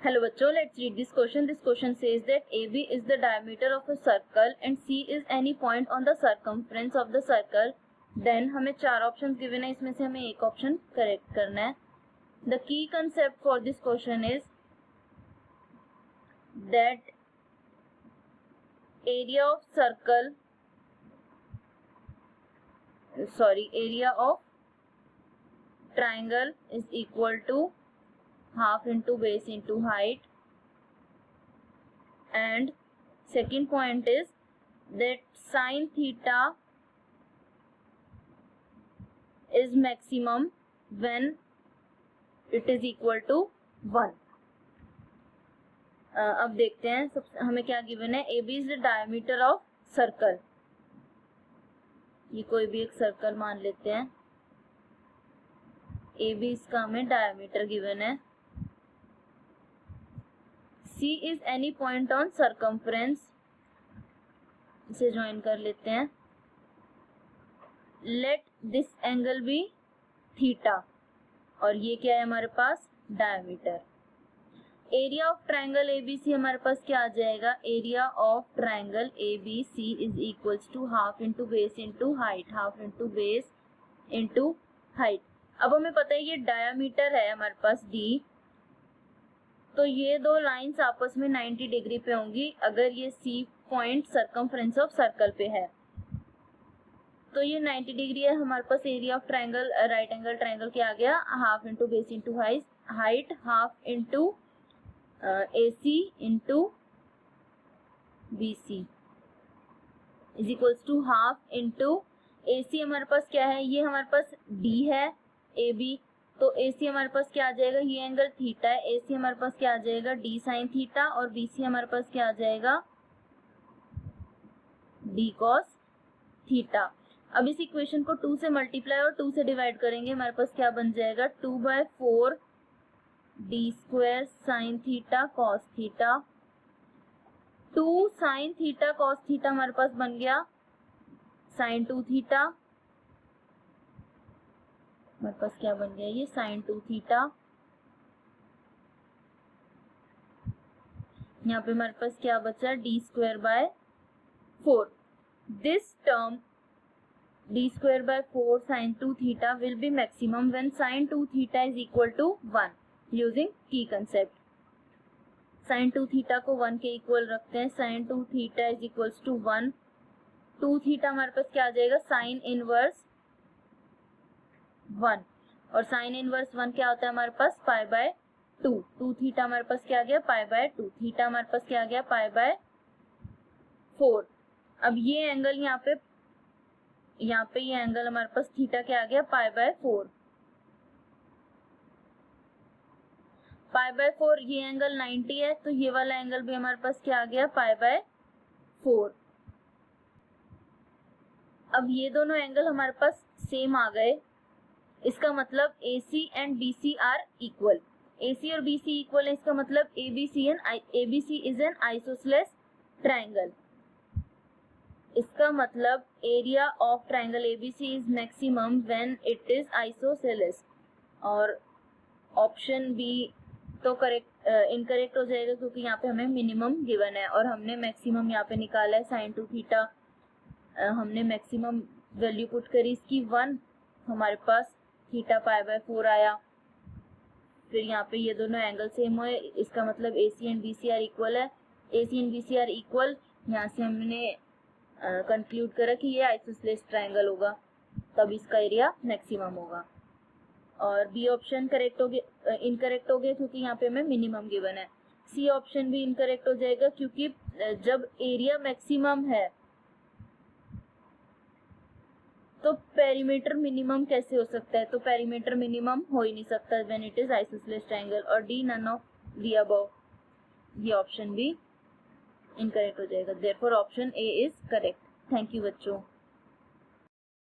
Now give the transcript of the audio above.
Hello बच्चों, let's read this question. This question says that AB is the diameter of a circle and C is any point on the circumference of the circle. Then हमें 4 options given है, इसमें से हमें एक option correct करना है. The key concept for this question is that area of triangle is equal to half into base into height, and second point is that sin theta is maximum when it is equal to 1. अब देखते हैं हमें क्या given है. AB is the diameter of circle. ये कोई भी एक सर्कल मान लेते हैं. AB इसका हमें डायमीटर गिवन है. C is any point on circumference. इसे ज्वाइन कर लेते हैं. Let this angle be theta. और ये क्या है हमारे पास? Diameter. Area of triangle ABC हमारे पास क्या आ जाएगा? Area of triangle ABC is equals to half into base into height. Half into base into height. अब हमें पता है ये डायमीटर है हमारे पास D, तो ये दो लाइंस आपस में 90 डिग्री पे होंगी अगर ये C point circumference of circle पे है. तो ये 90 डिग्री है हमारे पास. Area of triangle right angle triangle क्या आ गया? Half into base into height. Half into AC into BC is equals to half into AC. हमारे पास क्या है? ये हमारे पास D है AB, तो AC हमारे पास क्या आ जाएगा? ये एंगल थीटा है. AC हमारे पास क्या आ जाएगा? D sine theta. और BC हमारे पास क्या आ जाएगा? D cos theta. अब इस इक्वेशन को 2 से मल्टीप्लाई और 2 से डिवाइड करेंगे. हमारे पास क्या बन जाएगा? 2/4 D square sine theta cos theta. 2 sine theta cos theta हमारे पास बन गया साइन 2 थीटा. हमारे पास क्या बन गया? ये साइन 2 थीटा. यहाँ पे हमारे पास क्या बचा? D square by 4. This term D square by 4 sine 2 theta will be maximum when sine 2 theta is equal to 1 using key concept. Sine 2 theta को 1 के इक्वल रखते हैं. Sine 2 theta is equals to 1. 2 theta हमारे पास क्या आ जाएगा? Sine inverse 1. और साइन इनवर्स 1 क्या होता है हमारे पास? Pi by 2. 2 थीटा हमारे पास क्या आ गया? Pi by 2. थीटा हमारे पास क्या आ गया? Pi by 4. अब ये एंगल यहाँ पे ये एंगल हमारे पास थीटा क्या आ गया? Pi by 4. पाई बाय 4 ये एंगल 90 है, तो ये वाला एंगल भी हमारे पास क्या आ गया? Pi by 4. अब ये दोनों एंगल हमारे पास सेम आ गए. इसका मतलब AC and BC are equal. AC और BC इक्वल है, इसका मतलब ABC is an isosceles triangle. इसका मतलब area of triangle ABC is maximum when it is isosceles. और ऑप्शन बी तो इनकरेक्ट हो जाएगा क्योंकि यहाँ पे हमें मिनिमम गिवन है और हमने मैक्सिमम यहाँ पे निकाला है साइन 2 थीटा. हमने मैक्सिमम वैल्यू पुट करी इसकी 1. हमारे पास थीटा पाई बाय 4 आया. फिर यहाँ पे ये दोनों एंगल सेम हुए, इसका मतलब AC and BC are equal है. AC and BC are equal. यहाँ से हमने कंक्लूड करा कि ये आइसोसेलेस ट्राइंगल होगा, तब इसका एरिया मैक्सिमम होगा. और बी ऑप्शन इनकरेक्ट हो गया क्योंकि यहाँ पे हमें मिनिमम गिवन है. सी ऑप्शन भी इनकरेक्ट हो जाएगा क्योंकि जब एरिया मैक्सिमम है तो पेरीमीटर मिनिमम कैसे हो सकता है? तो पेरीमीटर मिनिमम हो ही नहीं सकता when it is isosceles triangle. और D none of the above, ये ऑप्शन भी इनकरेक्ट हो जाएगा. Therefore option A is correct. Thank you बच्चों.